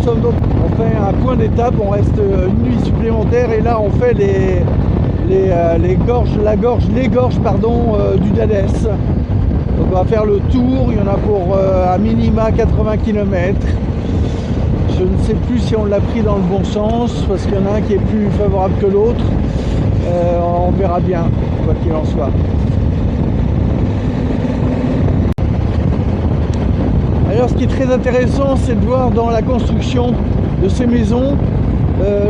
sommes donc, on fait un point d'étape, on reste une nuit supplémentaire et là on fait les gorges du Dadès. Donc on va faire le tour, il y en a pour à minima 80 km. Je ne sais plus si on l'a pris dans le bon sens, parce qu'il y en a un qui est plus favorable que l'autre. On verra bien, quoi qu'il en soit. Alors ce qui est très intéressant, c'est de voir dans la construction de ces maisons,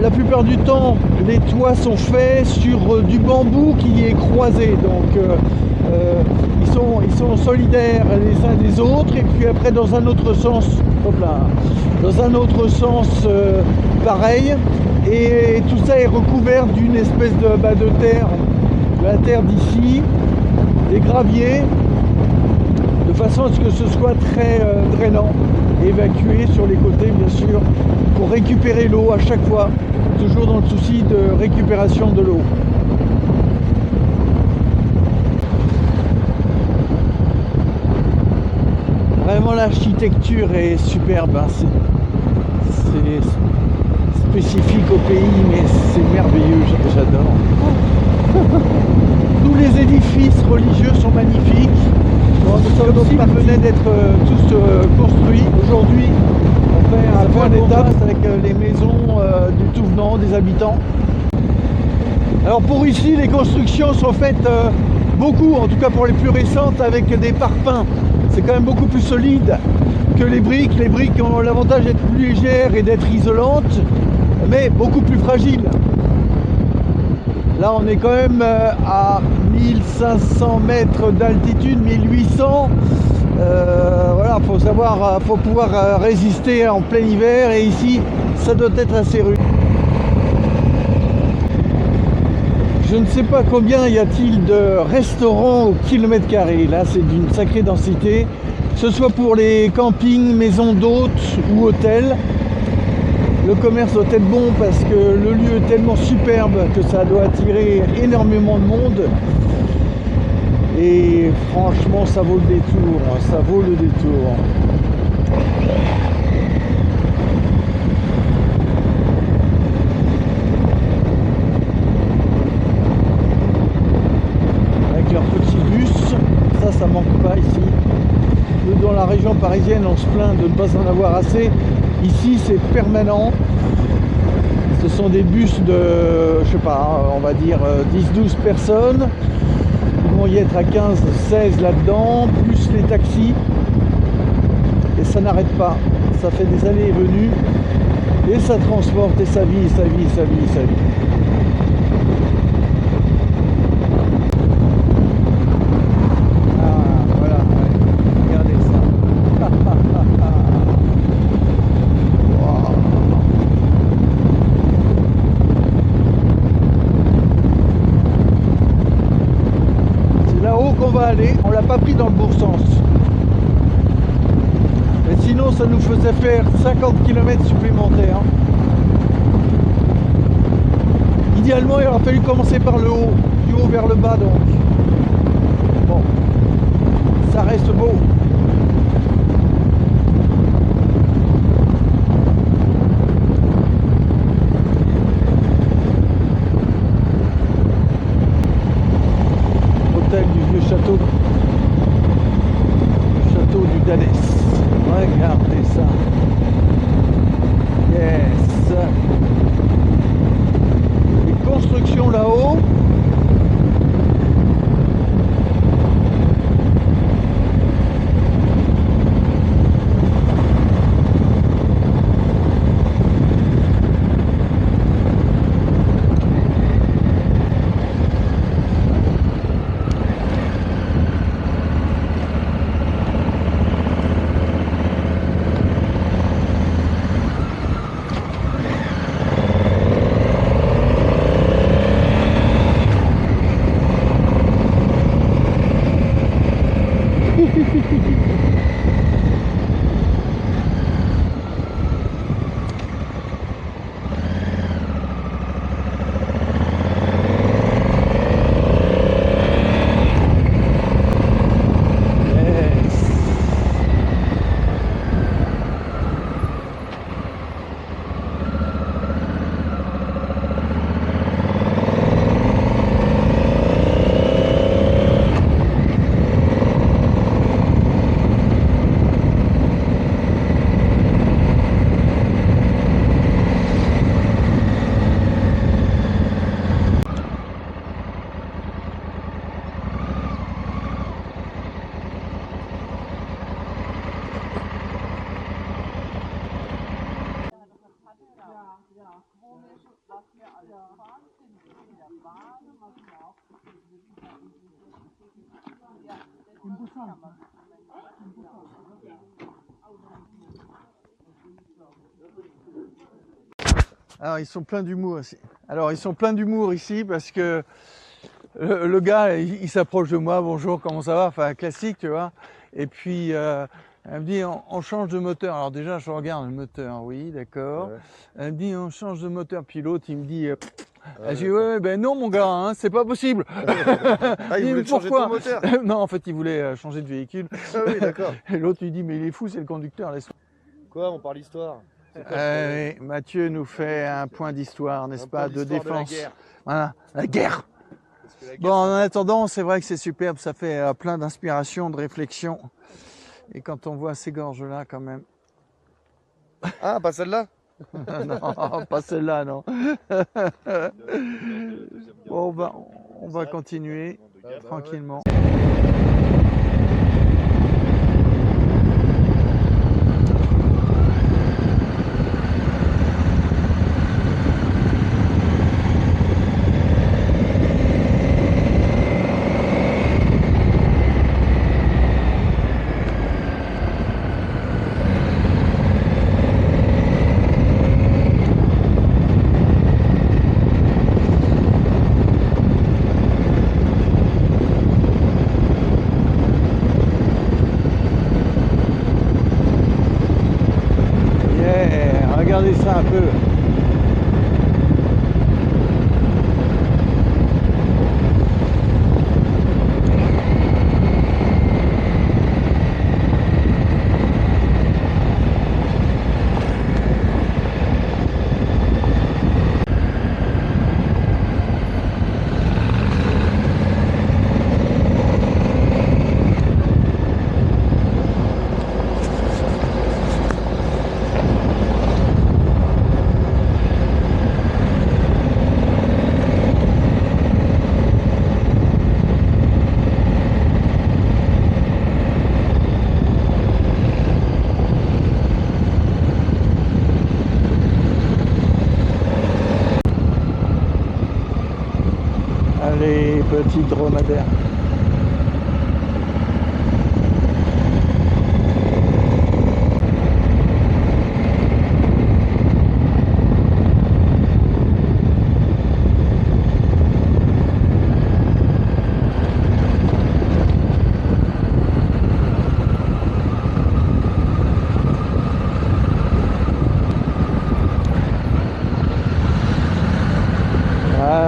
la plupart du temps, les toits sont faits sur du bambou qui est croisé. Donc ils sont solidaires les uns des autres, et puis après dans un autre sens, pareil, et tout ça est recouvert d'une espèce de terre, de la terre d'ici, des graviers, de façon à ce que ce soit très drainant, évacué sur les côtés bien sûr, pour récupérer l'eau à chaque fois, toujours dans le souci de récupération de l'eau. Vraiment l'architecture est superbe, hein. C'est spécifique au pays, mais c'est merveilleux, j'adore. Tous les édifices religieux sont magnifiques. Bon, nous sommes donc parvenus d'être tous construits. Aujourd'hui, on fait un point d'étape avec les maisons du tout venant, des habitants. Alors pour ici, les constructions sont faites beaucoup, en tout cas pour les plus récentes, avec des parpaings. C'est quand même beaucoup plus solide que les briques. Les briques ont l'avantage d'être plus légères et d'être isolantes, mais beaucoup plus fragiles. Là, on est quand même à 1500 mètres d'altitude, 1800. Voilà, faut pouvoir résister en plein hiver, et ici, ça doit être assez rude. Je ne sais pas combien y a-t-il de restaurants au kilomètre carré. Là, c'est d'une sacrée densité, que ce soit pour les campings, maisons d'hôtes ou hôtels. Le commerce doit être bon parce que le lieu est tellement superbe que ça doit attirer énormément de monde. Et franchement, ça vaut le détour, ça vaut le détour. Leur petit bus, ça manque pas ici. Nous, dans la région parisienne, on se plaint de ne pas en avoir assez. Ici, c'est permanent. Ce sont des bus de, je sais pas, on va dire 10-12 personnes. Ils vont y être à 15-16 là-dedans, plus les taxis. Et ça n'arrête pas. Ça fait des allées et venues. Et ça transporte, et ça vit, ça vit, ça vit, ça vit. On l'a pas pris dans le bon sens, mais sinon ça nous faisait faire 50 km supplémentaires. Idéalement, il aurait fallu commencer par le haut, du haut vers le bas, donc bon, ça reste beau. Du vieux château du Dadès. Regardez ça. Yes. Les constructions là-haut. Alors ils sont pleins d'humour ici. Alors ils sont pleins d'humour ici parce que le gars il s'approche de moi, bonjour, comment ça va, enfin classique tu vois. Et puis elle me dit on change de moteur. Alors déjà je regarde le moteur, oui d'accord. Ouais. Elle me dit on change de moteur. Puis l'autre il me dit je dis ouais ben non mon gars, hein, c'est pas possible. Ah il voulait changer ton moteur. Non en fait il voulait changer de véhicule. Ah oui d'accord. Et l'autre lui dit mais il est fou, c'est le conducteur, laisse. Quoi, on parle histoire? Mathieu nous fait un point d'histoire, n'est-ce pas, de défense. De la guerre. Voilà, la guerre. La guerre, bon, en attendant, c'est vrai que c'est superbe, ça fait plein d'inspiration, de réflexion. Et quand on voit ces gorges-là, quand même. Ah, pas celle-là? Non, pas celle-là, non. Bon, on va continuer tranquillement. Regardez ça un peu. Les petits dromadaires.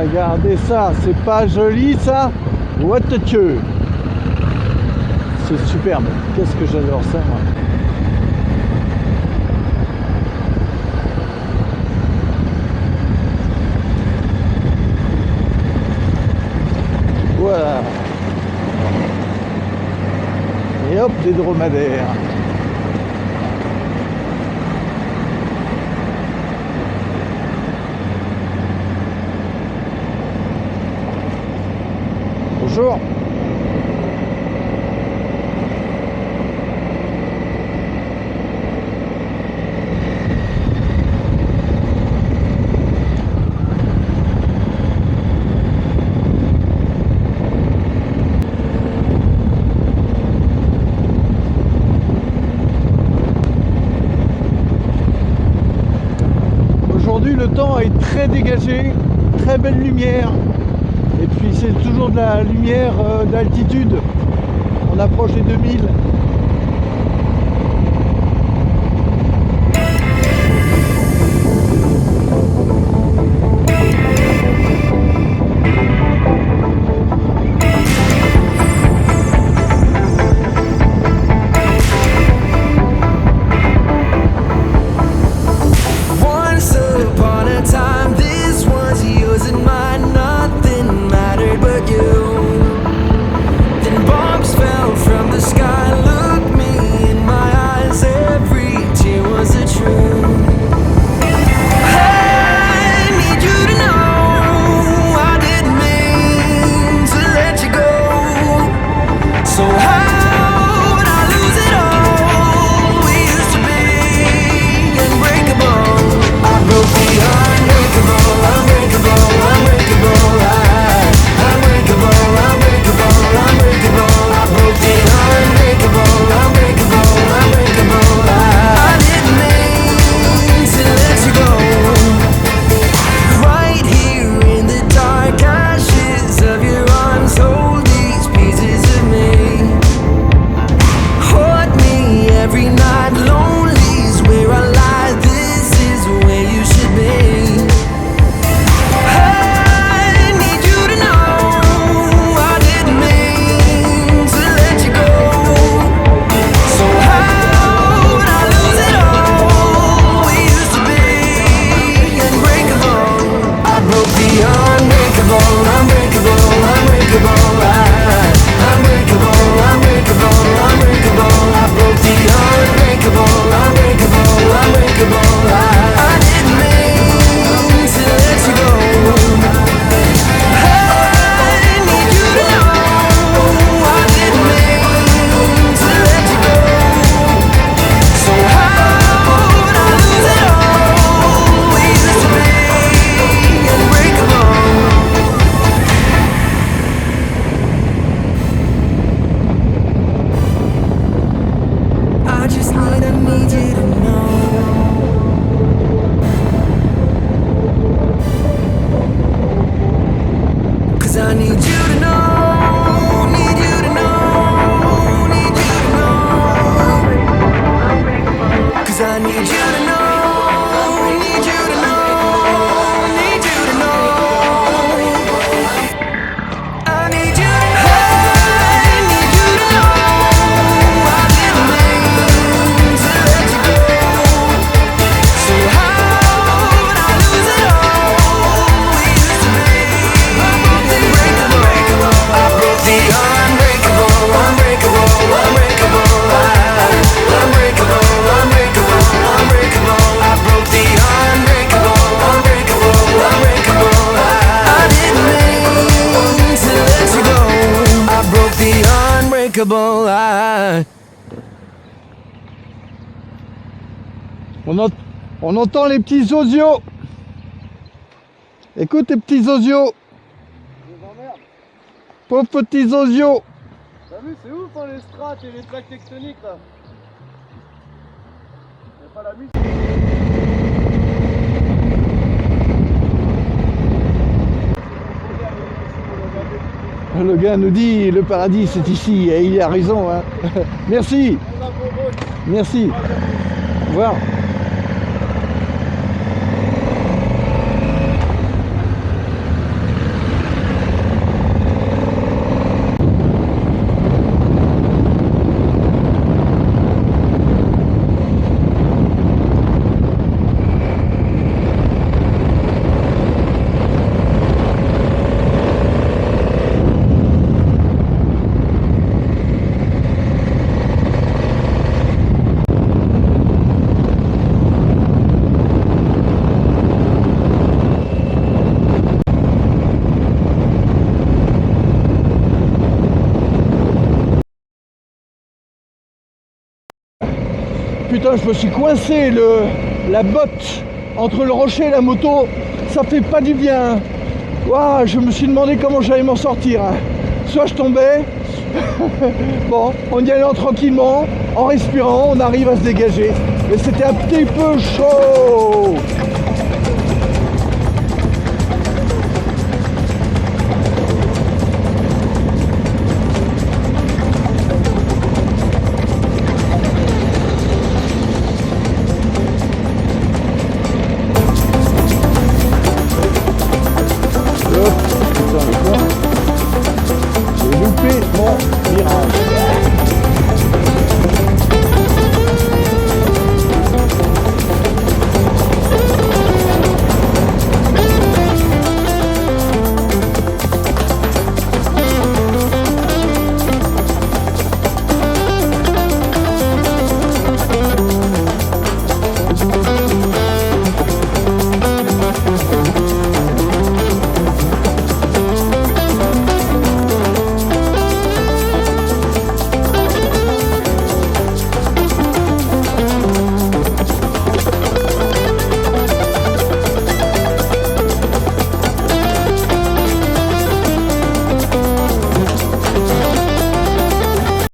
Regardez ça, c'est pas joli ça? What the Dieu! C'est superbe, qu'est-ce que j'adore ça moi. Voilà. Et hop, des dromadaires. Bonjour. Aujourd'hui, le temps est très dégagé, très belle lumière. Et puis c'est toujours de la lumière d'altitude. On approche des 2000. Once upon a time, this was yours and mine. Nothing mattered but you. Then bombs fell from the sky. unbreakable line. On entend les petits osios. Écoute les petits osios. Pauvres petits osios. T'as vu, c'est ouf hein, les strates et les plaques tectoniques là. Y'a pas la musique. Le gars nous dit le paradis c'est ici et il a raison. Hein. Merci. Merci. Au revoir. Putain, je me suis coincé la botte entre le rocher et la moto, ça fait pas du bien. Ouah, je me suis demandé comment j'allais m'en sortir. Hein. Soit je tombais, bon, en y allant tranquillement, en respirant, on arrive à se dégager. Mais c'était un petit peu chaud.